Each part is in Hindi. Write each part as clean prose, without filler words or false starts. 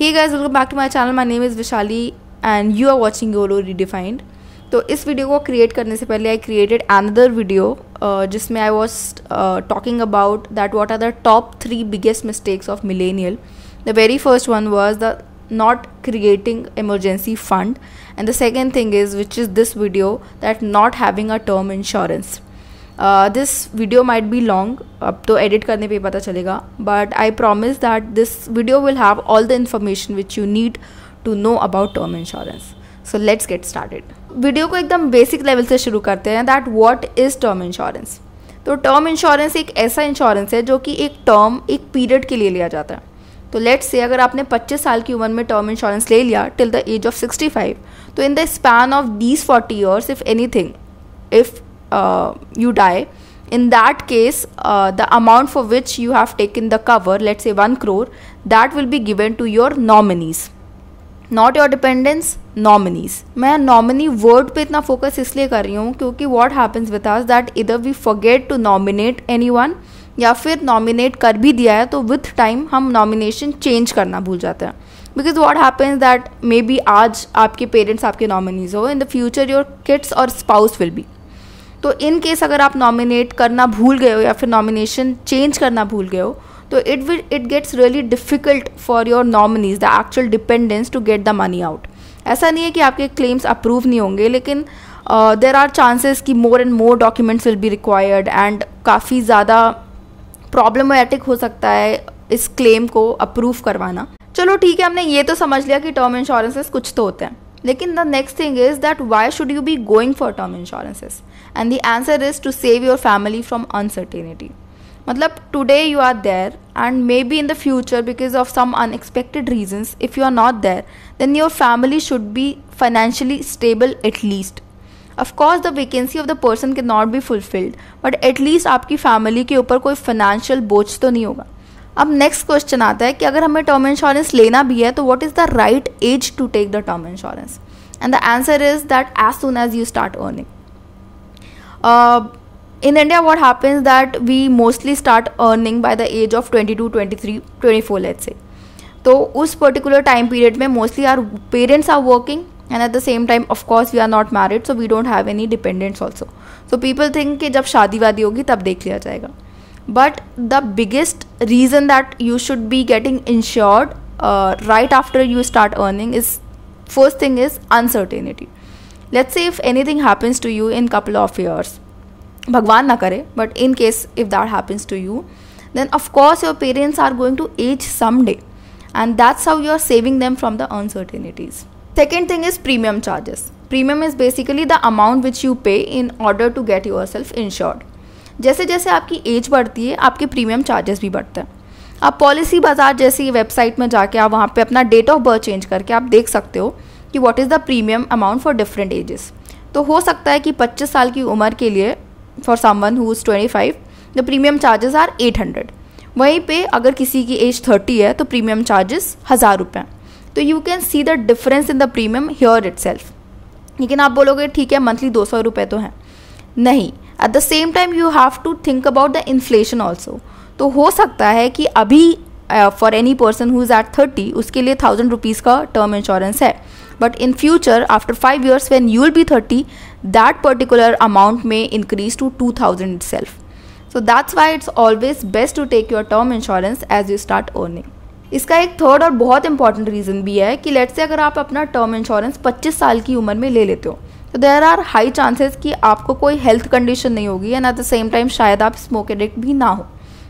Hey guys, welcome back to my channel. My name is Vishali and you are watching YOLO Redefined. तो इस वीडियो को क्रिएट करने से पहले आई क्रिएटेड अनदर वीडियो जिसमें I was talking about that what are the top 3 biggest mistakes of millennial. The very first one was the not creating emergency fund, and the second thing is, which is this video, that not having a term insurance. This video might be long, अब तो edit करने पे पता चलेगा, but I promise that this video will have all the information which you need to know about term insurance. So let's get started. Video को एकदम बेसिक लेवल से शुरू करते हैं. That what is term insurance. तो टर्म इंश्योरेंस एक ऐसा इंश्योरेंस है जो कि एक टर्म, एक पीरियड के लिए लिया जाता है. तो लेट्स से अगर आपने 25 साल की उम्र में टर्म इंश्योरेंस ले लिया टिल द एज ऑफ 65, तो in the span of these 40 years if anything, if you die, in that case the amount for which you have taken the cover, let's say 1 crore, that will be given to your nominees, not your dependents, nominees. मैं nominee word पे इतना फोकस इसलिए कर रही हूँ क्योंकि what happens with us that either we forget to nominate anyone, या फिर नॉमिनेट कर भी दिया है तो विथ टाइम हम नॉमिनेशन चेंज करना भूल जाते हैं. Because what happens that may be आज आपके पेरेंट्स आपके नॉमिनीज हो, इन द फ्यूचर योर किड्स और स्पाउस विल बी. तो इन केस अगर आप नॉमिनेट करना भूल गए हो या फिर नॉमिनेशन चेंज करना भूल गए हो, तो it gets really difficult for your nominees, the actual dependents, to get the money out. ऐसा नहीं है कि आपके क्लेम्स अप्रूव नहीं होंगे, लेकिन देर आर चांसेस कि more and more documents will be required and काफ़ी ज़्यादा प्रॉब्लमेटिक हो सकता है इस क्लेम को अप्रूव करवाना. चलो ठीक है, हमने ये तो समझ लिया कि टर्म इंश्योरेंसेस कुछ तो होते हैं, लेकिन the next thing is that why should you be going for term insurances, and the answer is to save your family from uncertainty. मतलब today you are there and may be in the future because of some unexpected reasons, if you are not there then your family should be financially stable at least. Of course the vacancy of the person cannot be fulfilled, but at least आपकी फैमिली के ऊपर कोई फाइनेंशियल बोझ तो नहीं होगा. अब नेक्स्ट क्वेश्चन आता है कि अगर हमें टर्म इंश्योरेंस लेना भी है तो what is the right age to take the term insurance, and the answer is that as soon as you start earning. In India what happens that we mostly start earning by the age of 22, 23, 24 let's say. तो उस पर्टिकुलर टाइम पीरियड में mostly our parents are working and at the same time of course we are not married, so we don't have any dependents also. So people think कि जब शादी वादी होगी तब देख लिया जाएगा. But the biggest reason that you should be getting insured right after you start earning is, first thing is uncertainty. Let's say if anything happens to you in couple of years, भगवान ना करे, but in case if that happens to you, then of course your parents are going to age someday, and that's how you are saving them from the uncertainties. Second thing is premium charges. Premium is basically the amount which you pay in order to get yourself insured. जैसे जैसे आपकी एज बढ़ती है आपके प्रीमियम चार्जेस भी बढ़ते हैं. आप पॉलिसी बाजार जैसी वेबसाइट में जाके आप वहाँ पे अपना डेट ऑफ बर्थ चेंज करके आप देख सकते हो कि what is the premium amount for different ages. तो हो सकता है कि 25 साल की उम्र के लिए for someone who is 25 the premium charges are 800. वहीं पे अगर किसी की एज 30 है तो प्रीमियम चार्जेस 1000 रुपये. तो you can see the difference in the premium here itself. लेकिन आप बोलोगे ठीक है मंथली 200 रुपये तो हैं, नहीं. At the same time you have to think about the inflation also. तो हो सकता है कि अभी for any person who is at 30 उसके लिए 1000 रुपीज़ का टर्म इंश्योरेंस है, but in future after 5 years when you will be 30 that particular amount में increase to 2000 itself. So that's why it's always best to take your term insurance as you start earning. इसका एक थर्ड और बहुत इंपॉर्टेंट रीज़न भी है कि लेट्स से अगर आप अपना टर्म इंश्योरेंस 25 साल की उम्र में ले लेते हो तो देयर आर हाई चांसेस कि आपको कोई हेल्थ कंडीशन नहीं होगी, and eight the same time शायद आप स्मोक एडिक्ट भी ना हो.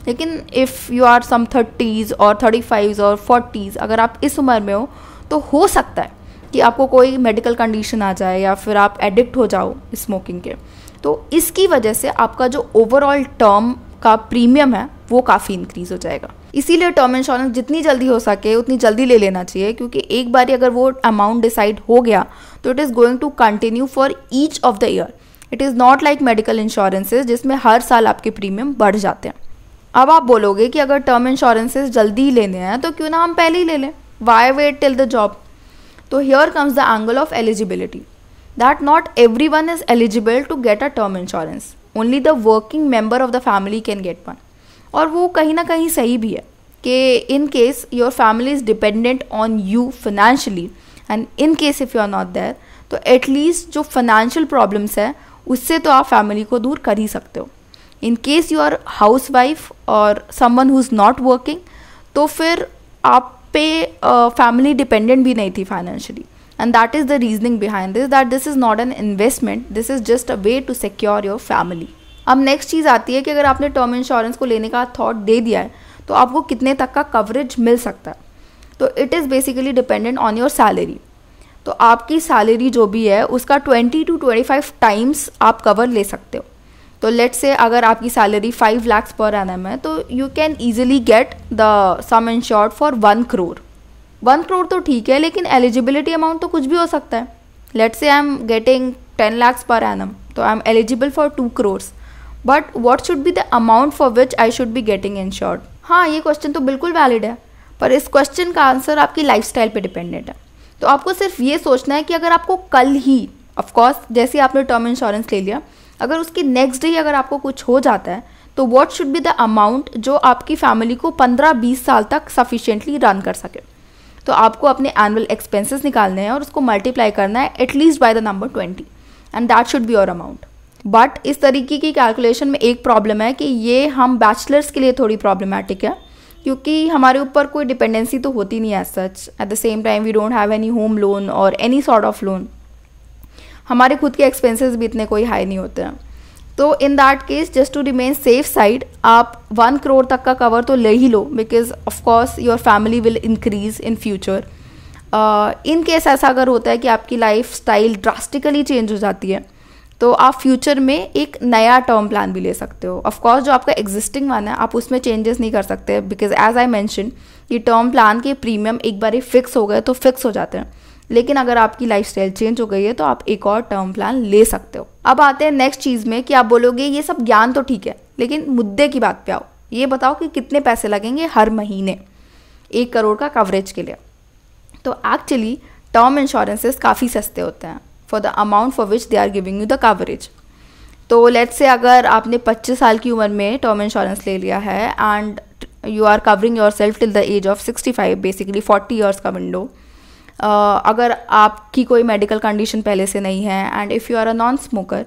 लेकिन if you are some 30s और 35s और 40s, अगर आप इस उम्र में हो तो हो सकता है कि आपको कोई मेडिकल कंडीशन आ जाए या फिर आप एडिक्ट हो जाओ स्मोकिंग के. तो इसकी वजह से आपका जो ओवरऑल टर्म का प्रीमियम है वो काफ़ी इंक्रीज़ हो जाएगा. इसीलिए टर्म इंश्योरेंस जितनी जल्दी हो सके उतनी जल्दी ले लेना चाहिए, क्योंकि एक बार अगर वो अमाउंट डिसाइड हो गया तो it is going to continue for each of the year. It is not like medical insurances जिसमें हर साल आपके प्रीमियम बढ़ जाते हैं. अब आप बोलोगे कि अगर टर्म इंश्योरेंसेज जल्दी लेने हैं तो क्यों ना हम पहले ही ले लें, why wait till the job. तो here comes the angle of eligibility, that not every one is eligible to get a term insurance, only the working member of the family can get one. और वो कहीं ना कहीं सही भी है. कि in case your family is dependent on you financially and in case if you are not there, तो एटलीस्ट जो फाइनेंशियल प्रॉब्लम्स है उससे तो आप फैमिली को दूर कर ही सकते हो. In case you are housewife और someone who is not working, तो फिर आप पे फैमिली डिपेंडेंट भी नहीं थी financially. And that is the reasoning behind this, that this is not an investment, this is just a way to secure your family. अब नेक्स्ट चीज़ आती है कि अगर आपने टर्म इंश्योरेंस को लेने का थॉट दे दिया है तो आपको कितने तक का कवरेज मिल सकता है. तो it is basically dependent on your salary. तो आपकी सैलरी जो भी है उसका 20 to 25 टाइम्स आप कवर ले सकते हो. तो लेट्स से अगर आपकी सैलरी 5 lakhs पर एनम है तो you can easily get the some insured for 1 crore. 1 crore तो ठीक है, लेकिन एलिजिबिलिटी अमाउंट तो कुछ भी हो सकता है. Let's say I am getting 10 lakhs per annum, तो I am eligible for 2 crores. But what should be the amount for which I should be getting insured. हाँ, ये क्वेश्चन तो बिल्कुल वैलिड है, पर इस क्वेश्चन का आंसर आपकी लाइफस्टाइल पे डिपेंडेंट है. तो आपको सिर्फ ये सोचना है कि अगर आपको कल ही, ऑफकोर्स जैसे आपने टर्म इंश्योरेंस ले लिया, अगर उसके नेक्स्ट डे अगर आपको कुछ हो जाता है तो what should be the amount जो आपकी फैमिली को 15-20 साल तक सफिशिएंटली रन कर सके. तो आपको अपने एनुअल एक्सपेंसेस निकालने हैं और उसको मल्टीप्लाई करना है at least by the number 20 and that should be your amount. But इस तरीके की कैलकुलेशन में एक प्रॉब्लम है कि ये हम बैचलर्स के लिए थोड़ी प्रॉब्लमेटिक है, क्योंकि हमारे ऊपर कोई डिपेंडेंसी तो होती नहीं है सच. At the same time we don't have any home loan और एनी सॉर्ट ऑफ लोन. हमारे खुद के एक्सपेंसेस भी इतने कोई हाई नहीं होते हैं. तो in that case just to remain safe side आप 1 crore तक का कवर तो ले ही लो, because of course your family will increase in future. In case ऐसा अगर होता है कि आपकी लाइफ स्टाइल ड्रास्टिकली चेंज हो जाती है तो आप फ्यूचर में एक नया टर्म प्लान भी ले सकते हो. ऑफकोर्स जो आपका एग्जिस्टिंग वन है आप उसमें चेंजेस नहीं कर सकते, बिकॉज एज आई मैंशन ये टर्म प्लान के प्रीमियम एक बार फिक्स हो गए तो फिक्स हो जाते हैं. लेकिन अगर आपकी लाइफस्टाइल चेंज हो गई है तो आप एक और टर्म प्लान ले सकते हो. अब आते हैं नेक्स्ट चीज़ में कि आप बोलोगे ये सब ज्ञान तो ठीक है, लेकिन मुद्दे की बात पे आओ. ये बताओ कि कितने पैसे लगेंगे हर महीने 1 crore का कवरेज के लिए. तो एक्चुअली टर्म इंश्योरेंसेस काफ़ी सस्ते होते हैं for the amount for which they are giving you the coverage. तो लेट्स से अगर आपने 25 साल की उम्र में टर्म इंश्योरेंस ले लिया है and you are covering yourself till the age of 65, basically 40 years का विंडो. अगर आपकी कोई मेडिकल कंडीशन पहले से नहीं है and if you are a non smoker,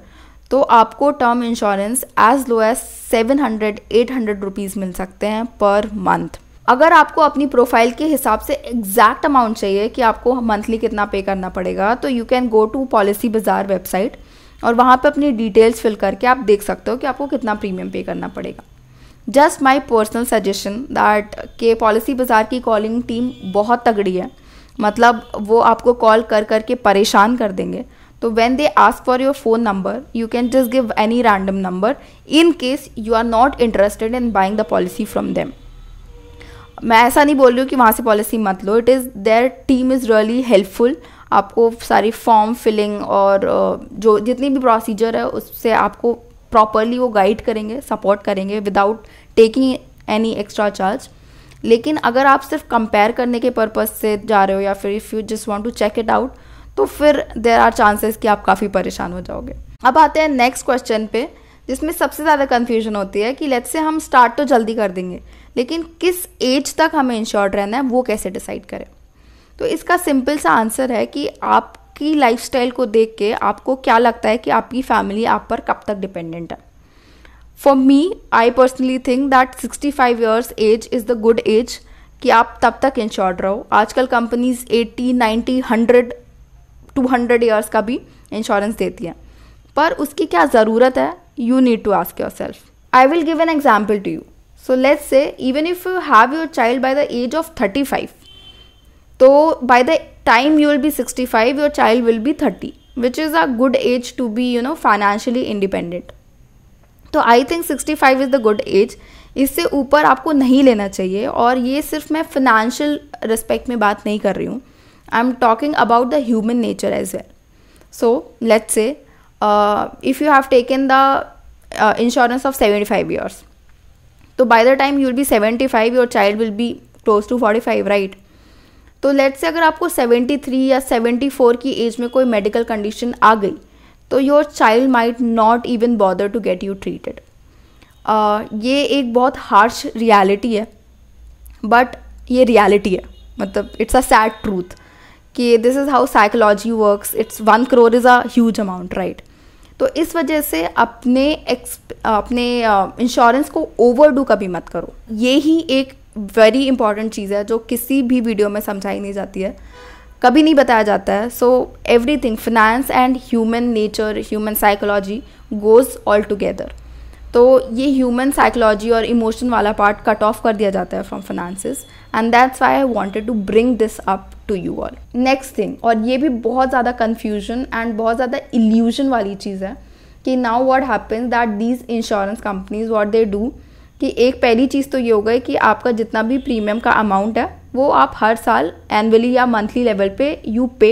तो आपको term insurance as low as 700-800 rupees मिल सकते हैं पर मंथ. अगर आपको अपनी प्रोफाइल के हिसाब से एग्जैक्ट अमाउंट चाहिए कि आपको मंथली कितना पे करना पड़ेगा, तो you can go to Policybazaar website और वहाँ पे अपनी डिटेल्स फिल करके आप देख सकते हो कि आपको कितना प्रीमियम पे करना पड़ेगा. Just my personal suggestion that के पॉलिसी बाजार की कॉलिंग टीम बहुत तगड़ी है. मतलब वो आपको कॉल कर करके परेशान कर देंगे. तो when they ask for your phone number you can just give any random number in case you are not interested in buying the policy from them. मैं ऐसा नहीं बोल रही हूँ कि वहाँ से पॉलिसी मत लो. It is their team is really helpful. आपको सारी फॉर्म फिलिंग और जो जितनी भी प्रोसीजर है उससे आपको प्रॉपरली वो गाइड करेंगे, सपोर्ट करेंगे without taking any extra charge. लेकिन अगर आप सिर्फ कंपेयर करने के पर्पज़ से जा रहे हो या फिर if you just want to check it out, तो फिर देयर आर चांसेस कि आप काफ़ी परेशान हो जाओगे. अब आते हैं नेक्स्ट क्वेश्चन पे, जिसमें सबसे ज़्यादा कन्फ्यूजन होती है कि लेट्स से हम स्टार्ट तो जल्दी कर देंगे, लेकिन किस एज तक हमें इंश्योर्ड रहना है वो कैसे डिसाइड करें. तो इसका सिंपल सा आंसर है कि आपकी लाइफस्टाइल को देख के आपको क्या लगता है कि आपकी फैमिली आप पर कब तक डिपेंडेंट है. For me I personally think that 65 years age is the good age कि आप तब तक इंश्योर्ड रहो. आजकल कंपनीज 80, 90, 100, 200 ईयर्स का भी इंश्योरेंस देती हैं, पर उसकी क्या ज़रूरत है, you need to ask yourself. I will give an example to you. So let's say even if you have your child by the age of 35, so by the time you will be 65, your child will be 30, which is a good age to be financially independent. तो I think 65 is the good age. इससे ऊपर आपको नहीं लेना चाहिए. और ये सिर्फ मैं financial respect में बात नहीं कर रही हूँ. I'm talking about the human nature as well. So let's say if you have taken the insurance of 75 years, तो by the time you will be 75, your child will be close to 45, right. तो लेट्स से अगर आपको 73 या 74 की एज में कोई मेडिकल कंडीशन आ गई तो your child might not even bother to get you treated. ये एक बहुत हार्श रियलिटी है. बट ये रियलिटी है, मतलब इट्स अ सैड ट्रूथ कि this is how psychology works. It's 1 crore is a huge amount, right. तो इस वजह से अपने इंश्योरेंस को ओवरडू कभी मत करो. ये ही एक वेरी इंपॉर्टेंट चीज़ है जो किसी भी वीडियो में समझाई नहीं जाती है, कभी नहीं बताया जाता है. So everything, finance and human nature, human psychology goes all together. तो ये ह्यूमन साइकोलॉजी और इमोशन वाला पार्ट कट ऑफ कर दिया जाता है from finances, and that's why I wanted to bring this up to you all. Next thing, और ये भी बहुत ज़्यादा कन्फ्यूजन एंड बहुत ज़्यादा इल्यूजन वाली चीज़ है कि now what happens that these insurance companies what they do, कि एक पहली चीज़ तो ये हो गई कि आपका जितना भी प्रीमियम का अमाउंट है वो आप हर साल एनुअली या मंथली लेवल पे you pay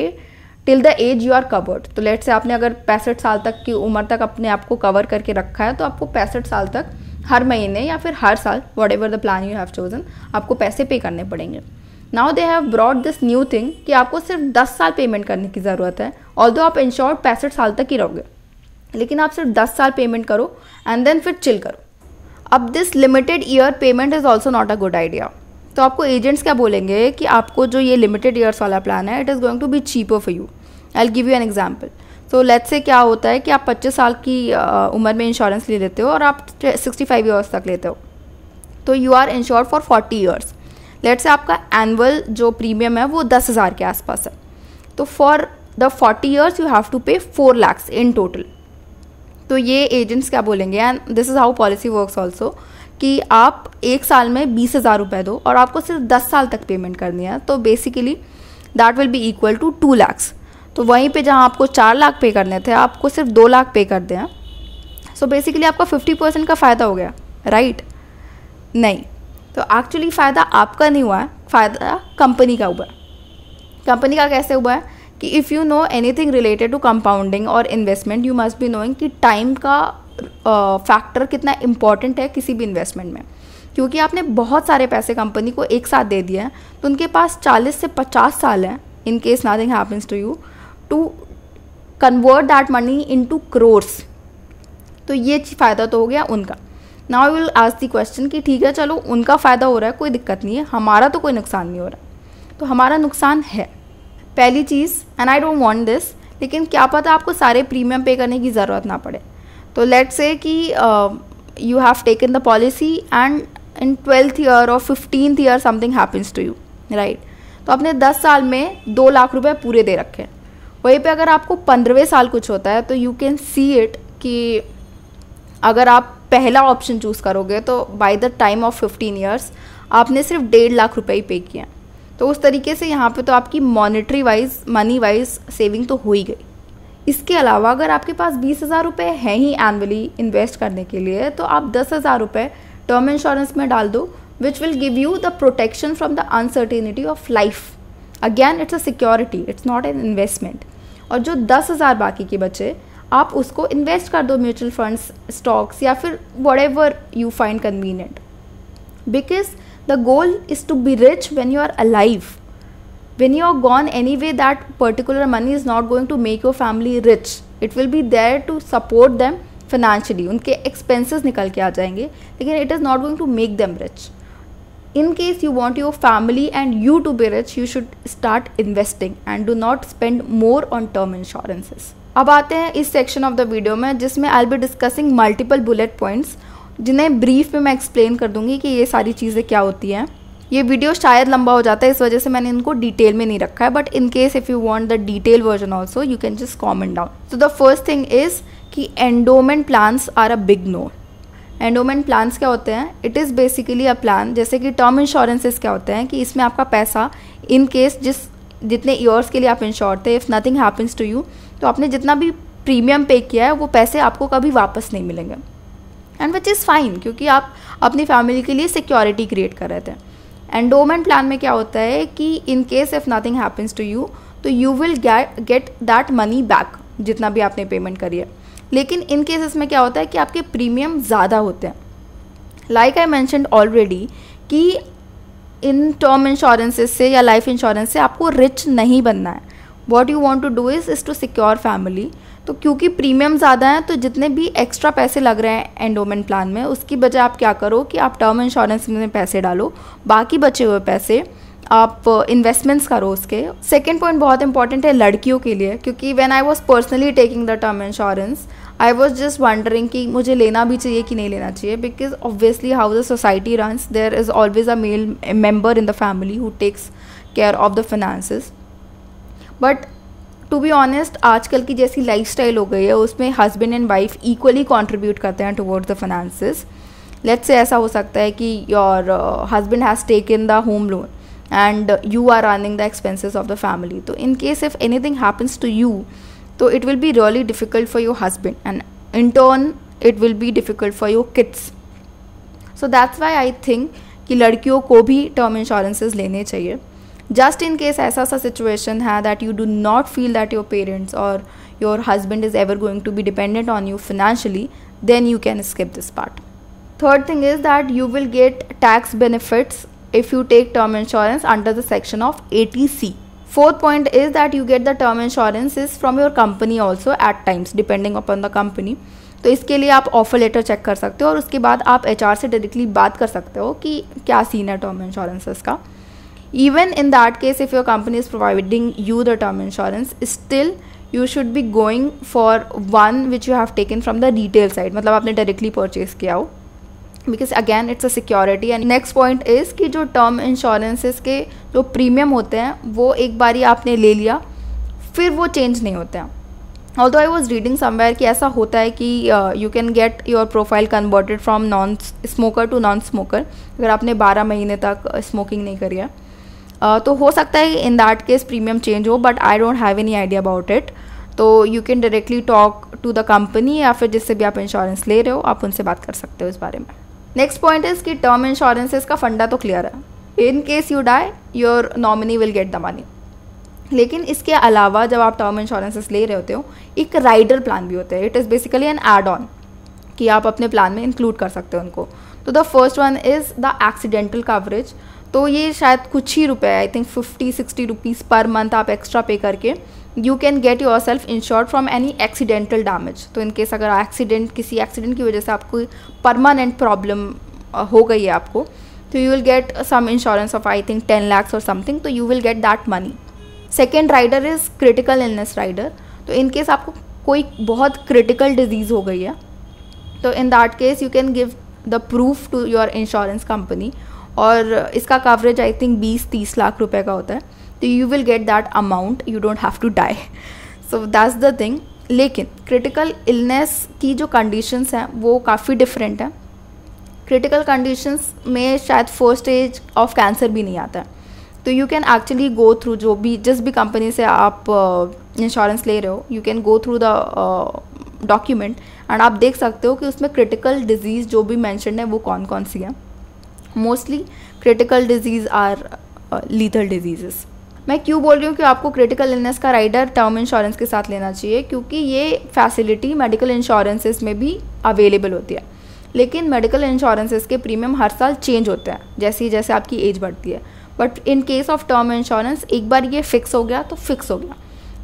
till the age you are covered. तो लेट से आपने अगर 65 साल तक की उम्र तक अपने आप को कवर करके रखा है, तो आपको 65 साल तक हर महीने या फिर हर साल, what ever the plan you have chosen, आपको पैसे पे करने पड़ेंगे. Now they have brought this new thing कि आपको सिर्फ 10 साल पेमेंट करने की ज़रूरत है. ऑल्दो आप इंश्योर्ड 65 साल तक ही रहोगे, लेकिन आप सिर्फ 10 साल पेमेंट करो एंड देन फिर चिल करो. अब this limited year payment is also not a good idea. तो आपको एजेंट्स क्या बोलेंगे कि आपको जो ये लिमिटेड ईयर्स वाला प्लान है, it is going to be cheaper for you. I will give you an example. So let's say क्या होता है कि आप 25 साल की उम्र में इंश्योरेंस ले लेते हो और आप 65 ईयर्स तक लेते हो, तो you are insured for 40 years. Let's say आपका एनुअल जो प्रीमियम है वो 10,000 के आसपास है. तो for the 40 years you have to pay 4 lakhs in total. तो ये एजेंट्स क्या बोलेंगे, and this is how policy works also, कि आप एक साल में 20,000 रुपये दो और आपको सिर्फ 10 साल तक पेमेंट करनी है. तो basically that will be equal to 2 lakhs. तो वहीं पे जहाँ आपको 4 लाख पे करने थे, आपको सिर्फ 2 लाख पे कर दें. सो बेसिकली आपका 50% का फ़ायदा हो गया, राइट? नहीं, तो एक्चुअली फ़ायदा आपका नहीं हुआ है, फ़ायदा कंपनी का हुआ है. कंपनी का कैसे हुआ है कि if you know anything related to compounding और investment, you must be knowing कि टाइम का फैक्टर कितना इंपॉर्टेंट है किसी भी इन्वेस्टमेंट में. क्योंकि आपने बहुत सारे पैसे कंपनी को एक साथ दे दिए हैं, तो उनके पास 40 से 50 साल हैं, in case nothing happens to you, to convert that money into crores. तो ये फ़ायदा तो हो गया उनका. Now you will ask the question कि ठीक है, चलो उनका फ़ायदा हो रहा है, कोई दिक्कत नहीं है, हमारा तो कोई नुकसान नहीं हो रहा. तो हमारा नुकसान है पहली चीज़, and I don't want this, लेकिन क्या पता आपको सारे प्रीमियम पे करने की ज़रूरत ना पड़े. तो लेट्स से कि you have taken the policy and in 12th year और 15th year something happens to you, right. तो आपने 10 साल में 2 लाख रुपए पूरे दे रखे हैं. वहीं पे अगर आपको 15वें साल कुछ होता है, तो यू कैन सी इट कि अगर आप पहला ऑप्शन चूज़ करोगे तो by the time of 15 years आपने सिर्फ 1.5 लाख रुपए ही पे किए. तो उस तरीके से यहाँ पे तो आपकी monetary wise, money wise saving तो हो ही गई. इसके अलावा अगर आपके पास 20,000 रुपये हैं ही एनुअली इन्वेस्ट करने के लिए, तो आप 10,000 रुपये टर्म इंश्योरेंस में डाल दो, which will give you the protection from the uncertainty of life. Again it's a security, it's not an investment. और जो 10,000 बाकी के बचे, आप उसको इन्वेस्ट कर दो म्यूचुअल फंड्स, स्टॉक्स या फिर whatever you find convenient. Because the goal is to be rich when you are alive. When you are gone anyway, that particular money is not going to make your family rich. It will be there to support them financially. उनके expenses निकल के आ जाएंगे, लेकिन it is not going to make them rich. In case you want your family and you to be rich, you should start investing and do not spend more on term insurances. अब आते हैं इस section of the video में, जिसमें I'll be discussing multiple bullet points, जिन्हें brief में मैं explain कर दूँगी कि ये सारी चीज़ें क्या होती हैं. ये वीडियो शायद लंबा हो जाता है, इस वजह से मैंने इनको डिटेल में नहीं रखा है, but in case if you want the detail version also you can just comment down. So the first thing is कि endowment plans are a big no. Endowment plans क्या होते हैं? It is basically a plan, जैसे कि टर्म इंश्योरेंसेस क्या होते हैं कि इसमें आपका पैसा इन केस जितने ईयर्स के लिए आप इंश्योर थे, if nothing happens to you, तो आपने जितना भी प्रीमियम पे किया है वो पैसे आपको कभी वापस नहीं मिलेंगे. एंड विच इज़ फाइन, क्योंकि आप अपनी फैमिली के लिए सिक्योरिटी क्रिएट कर रहे थे. एंडोमेंट प्लान में क्या होता है कि in case if nothing happens to you, तो you will get that money back, जितना भी आपने पेमेंट करी है. लेकिन इन केसेस में क्या होता है कि आपके प्रीमियम ज़्यादा होते हैं. लाइक आई मैंशनड ऑलरेडी कि इन टर्म इंश्योरेंसेस से या लाइफ इंश्योरेंस से आपको रिच नहीं बनना है. What you want to do is to secure family. तो क्योंकि प्रीमियम ज़्यादा है तो जितने भी एक्स्ट्रा पैसे लग रहे हैं एंडोमेंट प्लान में, उसकी बजाय आप क्या करो कि आप टर्म इंश्योरेंस में पैसे डालो, बाकी बचे हुए पैसे आप इन्वेस्टमेंट्स करो उसके। सेकेंड पॉइंट बहुत इंपॉर्टेंट है लड़कियों के लिए, क्योंकि when I was personally taking the term insurance I was just wondering कि मुझे लेना भी चाहिए कि नहीं लेना चाहिए, because obviously how the society runs there is always a male member in the family who takes care of the finances. But to be honest आजकल की जैसी लाइफस्टाइल हो गई है उसमें husband and wife equally contribute करते हैं towards the finances. Let's say ऐसा हो सकता है कि your husband has taken the home loan and you are running the expenses of the family. So in case if anything happens to you, so it will be really difficult for your husband and in turn it will be difficult for your kids. So that's why I think कि लड़कियों को भी term insurances लेने चाहिए, just in case ऐसा सा situation है that you do not feel that your parents or your husband is ever going to be dependent on you financially, then you can skip this part. Third thing is that you will get tax benefits if you take term insurance under the section of 80C. Fourth point is that you get the term insurances from your company also at times depending upon the company. तो इसके लिए आप ऑफर लेटर चेक कर सकते हो और उसके बाद आप HR से डायरेक्टली बात कर सकते हो कि क्या सीन है टर्म इंश्योरेंसेस का। Even in that case if your company is providing you the term insurance, still you should be going for one which you have taken from the retail side, मतलब आपने डायरेक्टली परचेज किया हो, because again it's a security. And next point is कि जो टर्म इंश्योरेंसेस के जो प्रीमियम होते हैं वो एक बारी आपने ले लिया फिर वो चेंज नहीं होते हैं। Although I was reading somewhere कि ऐसा होता है कि you can get your profile converted from non smoker to non smoker अगर आपने 12 महीने तक स्मोकिंग नहीं करी है। तो हो सकता है in that case premium change हो, but I don't have any idea about it. तो you can directly talk to the company या फिर जिससे भी आप इंश्योरेंस ले रहे हो आप उनसे बात कर सकते हो इस बारे में। नेक्स्ट पॉइंट इज़ कि टर्म इंश्योरेंसेस का फंडा तो क्लियर है, in case you die your nominee will get the money. लेकिन इसके अलावा जब आप टर्म इंश्योरेंसेस ले रहे होते हो एक राइडर प्लान भी होता है, it is basically an add on कि आप अपने प्लान में इंक्लूड कर सकते हो उनको। तो the first one is the accidental coverage. तो ये शायद कुछ ही रुपए, I think 50-60 rupees per month आप एक्स्ट्रा पे करके you can get your self insured from any accidental damage. तो इन केस अगर किसी एक्सीडेंट की वजह से आपको परमानेंट प्रॉब्लम हो गई है आपको, तो you will get some insurance of I think 10 lakhs और समथिंग, तो you will get that money. Second rider is critical illness rider. तो इन केस आपको कोई बहुत क्रिटिकल डिजीज़ हो गई है तो in that case you can give the proof to your insurance company और इसका कवरेज आई थिंक 20-30 लाख रुपए का होता है। तो you will get that amount, you don't have to die. So that's the thing. लेकिन क्रिटिकल इलनेस की जो कंडीशंस हैं वो काफ़ी डिफरेंट हैं। क्रिटिकल कंडीशंस में शायद फर्स्ट स्टेज ऑफ कैंसर भी नहीं आता है। तो you can actually go through जिस भी कंपनी से आप इंश्योरेंस ले रहे हो, you can go through the document and आप देख सकते हो कि उसमें क्रिटिकल डिजीज़ जो भी मैंशन है वो कौन कौन सी हैं। Mostly critical disease are lethal disease. मैं क्यों बोल रही हूँ कि आपको क्रिटिकल इलनेस का राइडर टर्म इंश्योरेंस के साथ लेना चाहिए, क्योंकि ये फैसिलिटी मेडिकल इंश्योरेंसेस में भी अवेलेबल होती है। लेकिन मेडिकल इंश्योरेंसेस के प्रीमियम हर साल चेंज होते हैं जैसे जैसे आपकी एज बढ़ती है। But in case of term insurance एक बार ये फिक्स हो गया तो फिक्स हो गया।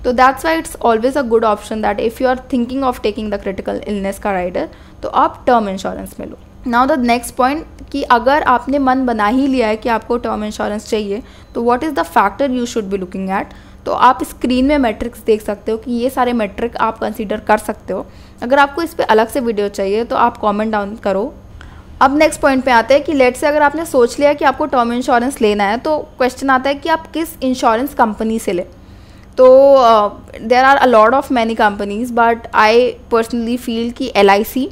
तो that's why it's always a good option that if you are thinking of taking the critical illness का राइडर तो आप टर्म इंश्योरेंस में लो। नाउ द नेक्स्ट पॉइंट कि अगर आपने मन बना ही लिया है कि आपको टर्म इंश्योरेंस चाहिए तो what is the factor you should be looking at. तो आप स्क्रीन में मैट्रिक्स देख सकते हो कि ये सारे मैट्रिक आप कंसीडर कर सकते हो। अगर आपको इस पर अलग से वीडियो चाहिए तो आप कमेंट डाउन करो। अब नेक्स्ट पॉइंट पे आते हैं कि लेट से अगर आपने सोच लिया कि आपको टर्म इंश्योरेंस लेना है तो क्वेश्चन आता है कि आप किस इंश्योरेंस कंपनी से लें। तो there are a lot of many companies but I personally feel कि LIC,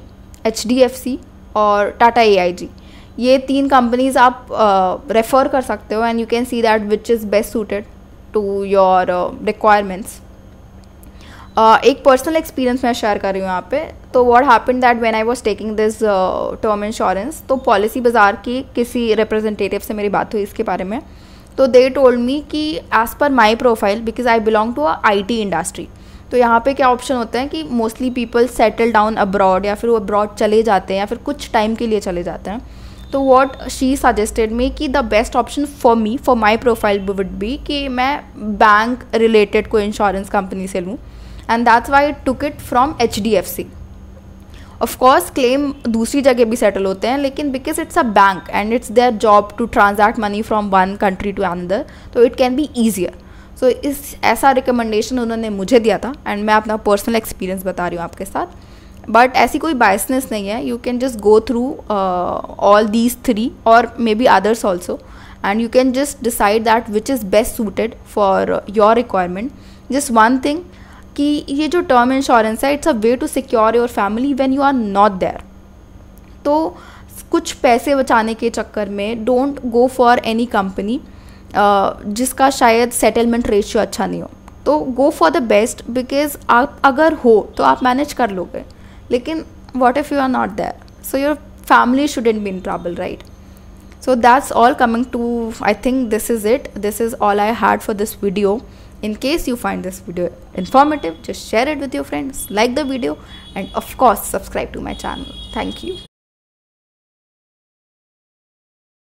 HDFC और टाटा AIG ये 3 कंपनीज आप रेफ़र कर सकते हो and you can see that which is best suited to your requirements. एक पर्सनल एक्सपीरियंस मैं शेयर कर रही हूँ यहाँ पे। तो what happened that when I was taking this term insurance, तो पॉलिसी बाज़ार की किसी रिप्रेजेंटेटिव से मेरी बात हुई इसके बारे में। तो दे टोल्ड मी कि as per my profile because I belong to a IT industry, तो यहाँ पे क्या ऑप्शन होता है कि mostly people settle down abroad या फिर वो अब्रॉड चले जाते हैं या फिर कुछ टाइम के लिए चले जाते हैं। तो व्हाट शी सजेस्टेड मी कि the best option for me for my profile would be कि मैं बैंक रिलेटेड कोई इंश्योरेंस कंपनी से लूँ and that's why I took it from HDFC. Of course claim दूसरी जगह भी सेटल होते हैं, लेकिन because it's a bank and it's their job to transact money from one country to another, तो it can be easier. So इस ऐसा रिकमेंडेशन उन्होंने मुझे दिया था एंड मैं अपना पर्सनल एक्सपीरियंस बता रही हूँ आपके साथ. बट ऐसी कोई बायसनेस नहीं है. You can just go through all these 3 और maybe others also, and you can just decide that which is best suited for your requirement. Just one thing कि ये जो टर्म इंश्योरेंस है, it's a way to secure your family when you are not there. तो कुछ पैसे बचाने के चक्कर में don't go for any company जिसका शायद सेटलमेंट रेशियो अच्छा नहीं हो. तो go for the best, because आप अगर हो तो आप मैनेज कर लोगे, लेकिन what if you are not there, so your family shouldn't be in trouble, right? So that's all coming to, I think this is it. This is all I had for this video. In case you find this video informative, just share it with your friends, like the video, and of course subscribe to my channel. Thank you.